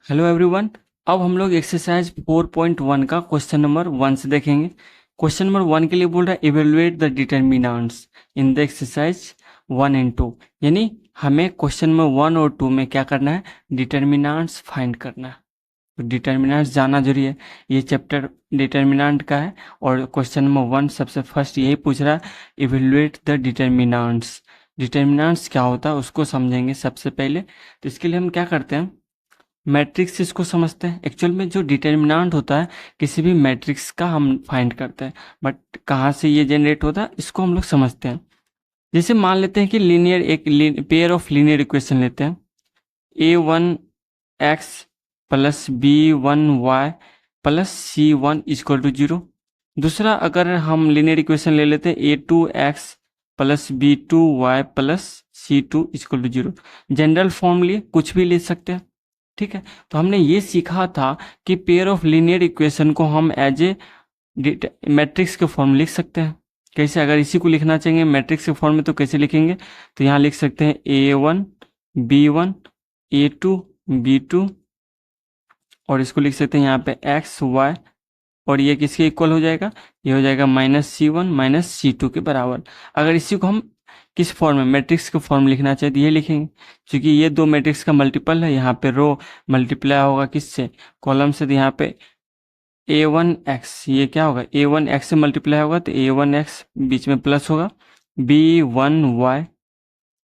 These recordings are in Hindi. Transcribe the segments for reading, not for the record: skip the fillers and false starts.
Hello everyone. अब हम लोग एक्सरसाइज 4.1 का क्वेश्चन नंबर 1 से देखेंगे। क्वेश्चन नंबर 1 के लिए बोल रहा है evaluate the determinants in the exercise 1 and 2। यानी हमें क्वेश्चन नंबर 1 और 2 में क्या करना है, डिटर्मिनेंट्स फाइंड करना है। तो डिटर्मिनेंट्स जानना जरूरी है। ये चैप्टर डिटर्मिनेंट का है और क्वेश्चन नंबर 1 सबसे फर्स्ट यही पूछ रहा है, इवेलुएट द डिटर्मिनेंट्स। डिटर्मिनेंट्स क्या होता है उसको समझेंगे सबसे पहले। तो इसके लिए हम क्या करते हैं, मैट्रिक्स से इसको समझते हैं। एक्चुअल में जो डिटर्मिनेंट होता है किसी भी मैट्रिक्स का हम फाइंड करते हैं, बट कहाँ से ये जनरेट होता है इसको हम लोग समझते हैं। जैसे मान लेते हैं कि लीनियर एक पेयर ऑफ लीनियर इक्वेशन लेते हैं, a1x plus b1y plus c1 equal to 0। दूसरा अगर हम लीनियर इक्वेशन ले लेते हैं a2x plus b2y plus c2 equal to 0। General form लिए कुछ भी ले सकते हैं, ठीक है। तो हमने ये सीखा था कि पेयर ऑफ लीनियर इक्वेशन को हम एज ए मैट्रिक्स के फॉर्म में लिख सकते हैं। कैसे, अगर इसी को लिखना चाहेंगे मैट्रिक्स के फॉर्म में तो कैसे लिखेंगे, तो यहाँ लिख सकते हैं a1 b1 a2 b2 और इसको लिख सकते हैं यहाँ पे x y और ये किसके इक्वल हो जाएगा, ये हो जाएगा -c1 -c2 के बराबर। अगर इसी को हम किस फॉर्म में मैट्रिक्स के फॉर्म लिखना चाहे तो ये लिखेंगे, क्योंकि ये दो मैट्रिक्स का मल्टीपल है। यहाँ पे रो मल्टीप्लाई होगा किससे, कॉलम से। तो यहाँ पे a1x ये क्या होगा, a1x से मल्टीप्लाई होगा तो a1x बीच में प्लस होगा, b1y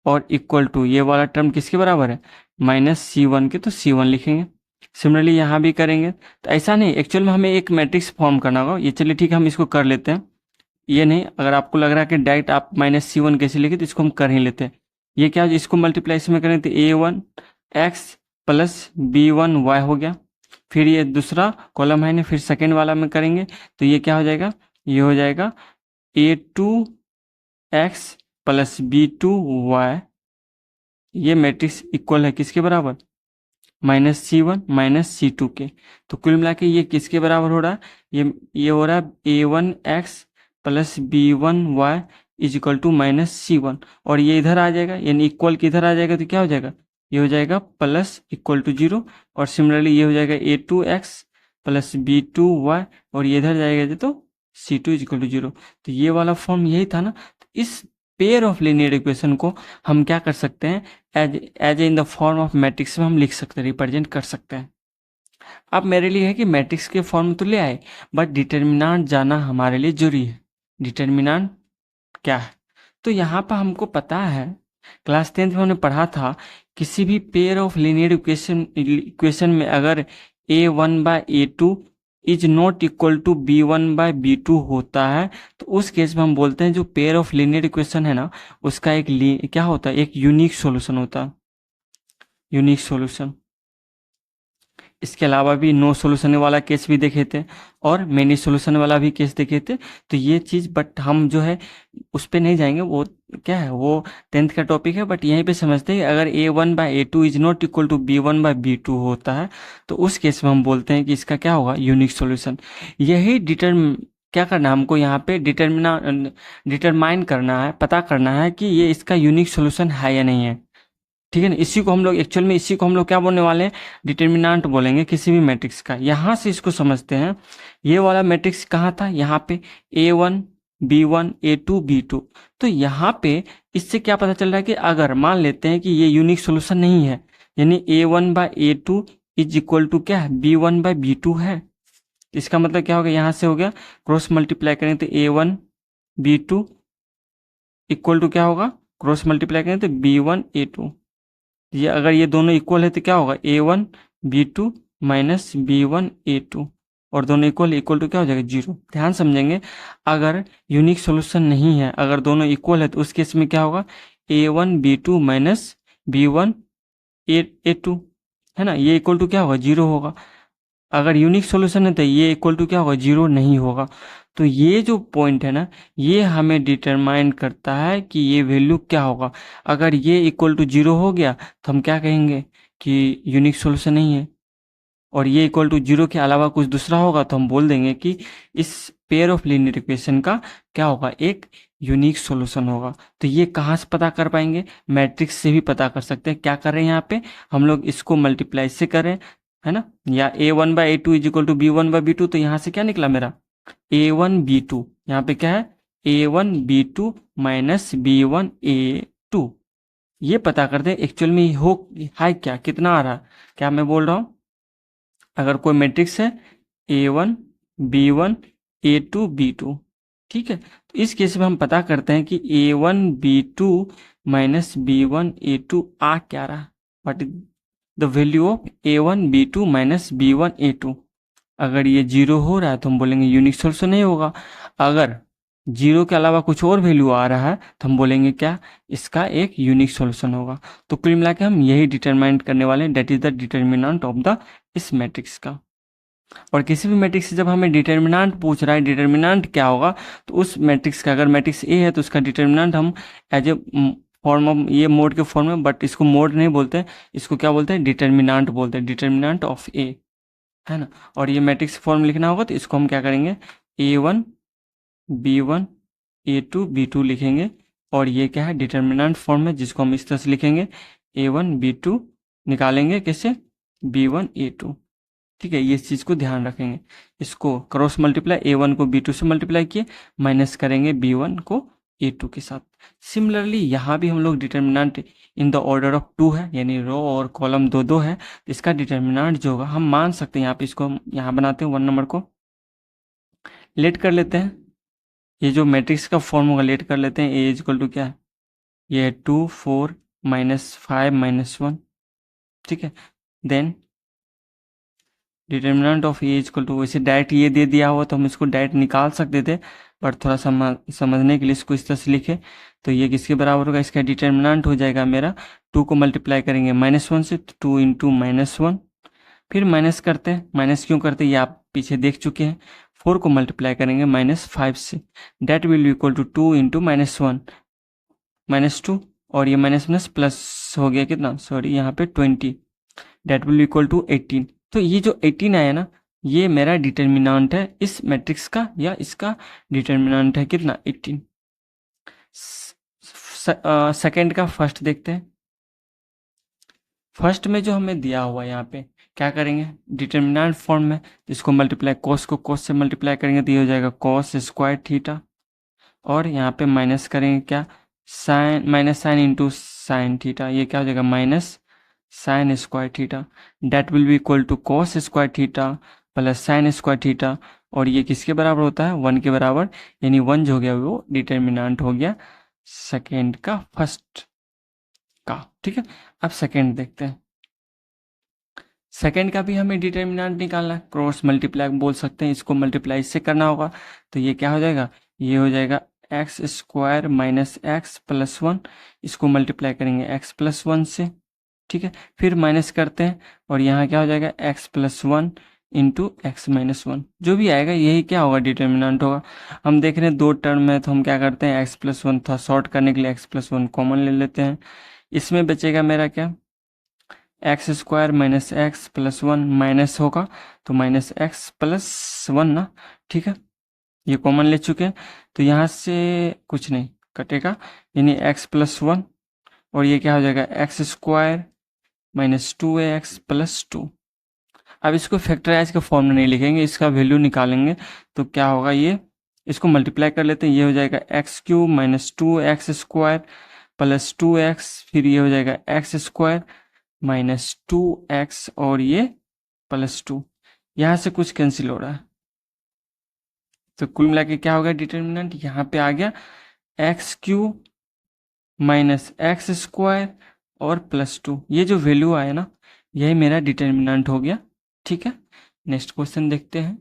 और इक्वल टू ये वाला टर्म किसके बराबर है, -c1 के, तो c1 लिखेंगे। सिमिलरली यहाँ भी करेंगे। तो ऐसा नहीं, एक्चुअल में हमें एक मैट्रिक्स फॉर्म करना होगा। ये चलिए ठीक है, हम इसको कर लेते हैं। ये नहीं, अगर आपको लग रहा है कि डायरेक्ट आप -c1 कैसे लिखे तो इसको हम कर ही लेते हैं। ये क्या, इसको मल्टीप्लाई इसमें करें तो a1x प्लस b1y हो गया। फिर ये दूसरा कॉलम है ना, फिर सेकेंड वाला में करेंगे तो ये क्या हो जाएगा, ये हो जाएगा a2x प्लस b2y। ये मैट्रिक्स इक्वल है किसके बराबर, -c1 -c2 के। तो कुल मिला के ये किसके बराबर हो रहा है, ये हो रहा है a1x plus b1y is equal to -c1। और ये इधर आ जाएगा, यानी इक्वल के इधर आ जाएगा तो क्या हो जाएगा, ये हो जाएगा प्लस इक्वल टू 0। और सिमिलरली ये हो जाएगा a2x प्लस b2y और ये इधर जाएगा तो c2 इज इक्वल टू 0। तो ये वाला फॉर्म यही था ना। तो इस पेयर ऑफ लीनियर इक्वेशन को हम क्या कर सकते हैं, as in the form of matrix में हम लिख सकते हैं, रिप्रेजेंट कर सकते हैं। अब मेरे लिए है कि मैट्रिक्स के फॉर्म तो ले आए, बट डिटर्मिनेंट जाना हमारे लिए जरूरी है। डिटर्मिनेंट क्या है, तो यहाँ पर हमको पता है, क्लास 10th में हमने पढ़ा था, किसी भी पेयर ऑफ लीनियर इक्वेशन में अगर a1/a2 is not equal to b1/b2 होता है तो उस केस में हम बोलते हैं जो पेयर ऑफ लीनियर इक्वेशन है ना, उसका एक क्या होता है, एक यूनिक सॉल्यूशन होता है, यूनिक सॉल्यूशन। इसके अलावा भी नो सॉल्यूशन वाला केस भी देखे थे और मेनी सॉल्यूशन वाला भी केस देखे थे। तो ये चीज़, बट हम जो है उस पर नहीं जाएंगे, वो क्या है, वो 10th का टॉपिक है। बट यहीं पे समझते हैं अगर a1/a2 is not equal to b1/b2 होता है तो उस केस में हम बोलते हैं कि इसका क्या होगा, यूनिक सॉल्यूशन। यही क्या करना है हमको, यहाँ पे डिटरमाइन करना है, पता करना है कि ये इसका यूनिक सॉल्यूशन है या नहीं है, ठीक है ना। इसी को हम लोग एक्चुअल में इसी को हम लोग क्या बोलने वाले हैं, डिटर्मिनेंट बोलेंगे किसी भी मैट्रिक्स का। यहाँ से इसको समझते हैं, ये वाला मैट्रिक्स कहाँ था, यहाँ पे a1 b1 a2 b2। तो यहाँ पे इससे क्या पता चल रहा है कि अगर मान लेते हैं कि ये यूनिक सॉल्यूशन नहीं है, यानी a1/a2 इज इक्वल टू क्या है, b1/b2 है। इसका मतलब क्या हो गया, यहाँ से हो गया क्रॉस मल्टीप्लाई करें तो a1 b2 इक्वल टू क्या होगा, क्रॉस मल्टीप्लाई करें तो b1 a2। ये अगर ये दोनों इक्वल है तो क्या होगा, a1 b2 minus b1 a2 और दोनों इक्वल टू क्या हो जाएगा, 0। ध्यान समझेंगे, अगर यूनिक सॉल्यूशन नहीं है, अगर दोनों इक्वल है तो उस केस में क्या होगा, a1 b2 minus b1 a2, है ना। ये इक्वल टू क्या होगा, 0 होगा। अगर यूनिक सॉल्यूशन है तो ये इक्वल टू क्या होगा, 0 नहीं होगा। तो ये जो पॉइंट है ना, ये हमें डिटरमाइन करता है कि ये वैल्यू क्या होगा। अगर ये इक्वल टू 0 हो गया तो हम क्या कहेंगे कि यूनिक सॉल्यूशन नहीं है, और ये इक्वल टू 0 के अलावा कुछ दूसरा होगा तो हम बोल देंगे कि इस पेयर ऑफ लीनियर इक्वेशन का क्या होगा, एक यूनिक सॉल्यूशन होगा। तो ये कहाँ से पता कर पाएंगे, मैट्रिक्स से भी पता कर सकते हैं। क्या कर रहे हैं यहाँ पे हम लोग, इसको मल्टीप्लाई से करें है ना, या A1/A2 is equal to B1/B2, तो यहाँ से क्या निकला मेरा A1B2, यहाँ पे क्या है A1B2 माइनस B1A2। ये पता करते हैं एक्चुअल में हो है क्या, कितना आ रहा है। क्या मैं बोल रहा हूँ, अगर कोई मैट्रिक्स है A1 B1 A2 B2, ठीक है, तो इस केस में हम पता करते हैं कि A1 B2 minus B1 A2 आ क्या रहा है, what is the value of A1 B2 minus B1 A2। अगर ये जीरो हो रहा है तो हम बोलेंगे यूनिक सोल्यूशन नहीं होगा। अगर जीरो के अलावा कुछ और वैल्यू आ रहा है तो हम बोलेंगे क्या, इसका एक यूनिक सॉल्यूशन होगा। तो कुल मिला के हम यही डिटरमाइन करने वाले हैं, that is the determinant of the इस मैट्रिक्स का। और किसी भी मैट्रिक्स से जब हमें डिटर्मिनेंट पूछ रहा है, डिटर्मिनेंट क्या होगा, तो उस मैट्रिक्स का, अगर मैट्रिक्स ए है तो उसका डिटर्मिनेंट हम एज ए फॉर्म ऑफ, ये मोड के फॉर्म में, बट इसको मोड नहीं बोलते, इसको क्या बोलते हैं, डिटर्मिनेंट बोलते हैं, डिटर्मिनेंट ऑफ ए, है ना। और ये मैट्रिक्स फॉर्म लिखना होगा तो इसको हम क्या करेंगे, A1 B1 A2 B2 लिखेंगे। और ये क्या है, डिटर्मिनेंट फॉर्म है, जिसको हम इस तरह से लिखेंगे A1 B2, निकालेंगे कैसे B1 A2, ठीक है। ये इस चीज़ को ध्यान रखेंगे, इसको क्रॉस मल्टीप्लाई A1 को B2 से मल्टीप्लाई किए, माइनस करेंगे B1 को A2 के साथ। सिमिलरली यहाँ भी हम लोग determinant in the order of 2 है, यानी रो और कॉलम दो दो है, तो इसका डिटर्मिनेंट जो होगा हम मान सकते हैं, यहाँ पे इसको हम यहाँ बनाते हैं 1 नंबर को लेट कर लेते हैं, ये जो मैट्रिक्स का फॉर्म होगा लेट कर लेते हैं, ए इज इक्वल टू क्या है, ये है 2 4 माइनस 5 माइनस 1, ठीक है। Then determinant of A equal to, वैसे डायरेक्ट ये दे दिया हुआ तो हम इसको डायरेक्ट निकाल सकते थे, बट थोड़ा समझने के लिए इसको इस तरह से लिखे, तो ये किसके बराबर होगा, इसका डिटर्मिनेंट हो जाएगा मेरा 2 को मल्टीप्लाई करेंगे -1 से, 2 इंटू -1, फिर माइनस करते हैं, माइनस क्यों करते हैं ये आप पीछे देख चुके हैं, 4 को मल्टीप्लाई करेंगे -5 से, det will equal to 2 into -1 -2, और ये माइनस माइनस प्लस हो गया कितना, सॉरी यहाँ पे 20, डेट विल इक्वल टू 18। तो ये जो 18 आया ना, ये मेरा डिटर्मिनेंट है इस मैट्रिक्स का, या इसका डिटर्मिनेंट है कितना 18। सेकेंड का फर्स्ट देखते हैं। फर्स्ट में जो हमें दिया हुआ है यहाँ पे क्या करेंगे, डिटर्मिनेंट फॉर्म में, इसको मल्टीप्लाई, कॉस को कॉस से मल्टीप्लाई करेंगे तो ये हो जाएगा कॉस स्क्वायर थीटा, और यहाँ पे माइनस करेंगे क्या, sine, minus sine into sine theta, ये क्या हो जाएगा minus sine square theta, det will be equal to cos square theta plus sine square theta, और ये किसके बराबर होता है 1 के बराबर, यानी 1 जो हो गया वो डिटर्मिनेंट हो गया सेकेंड का फर्स्ट का, ठीक है। अब सेकेंड देखते हैं। सेकेंड का भी हमें डिटर्मिनेंट निकालना है, क्रॉस मल्टीप्लाई बोल सकते हैं, इसको मल्टीप्लाई इससे करना होगा, तो ये क्या हो जाएगा, ये हो जाएगा x square minus x plus 1, इसको मल्टीप्लाई करेंगे एक्स प्लस 1 से, ठीक है, फिर माइनस करते हैं, और यहाँ क्या हो जाएगा x plus 1 into x minus 1, जो भी आएगा यही क्या होगा डिटर्मिनेंट होगा। हम देख रहे हैं दो टर्म में, तो हम क्या करते हैं एक्स प्लस 1 था, शॉर्ट करने के लिए एक्स प्लस 1 कॉमन ले लेते हैं, इसमें बचेगा मेरा क्या, x square minus x plus 1, minus होगा तो माइनस एक्स प्लस 1 ना, ठीक है, ये कॉमन ले चुके हैं, तो यहाँ से कुछ नहीं कटेगा, यानी एक्स प्लस 1, और ये क्या हो जाएगा x square minus 2x plus 2। अब इसको फैक्टराइज के फॉर्म में नहीं लिखेंगे, इसका वैल्यू निकालेंगे, तो क्या होगा, ये इसको मल्टीप्लाई कर लेते हैं, ये हो जाएगा x cube minus 2x square plus 2x, फिर ये हो जाएगा एक्स स्क्वायर माइनस 2x, और ये प्लस 2, यहाँ से कुछ कैंसिल हो रहा है, तो कुल मिला के क्या हो गया डिटर्मिनेंट, यहाँ पे आ गया x cube minus x square और प्लस 2, ये जो वैल्यू आया ना, यही मेरा डिटर्मिनेंट हो गया, ठीक है। नेक्स्ट क्वेश्चन देखते हैं।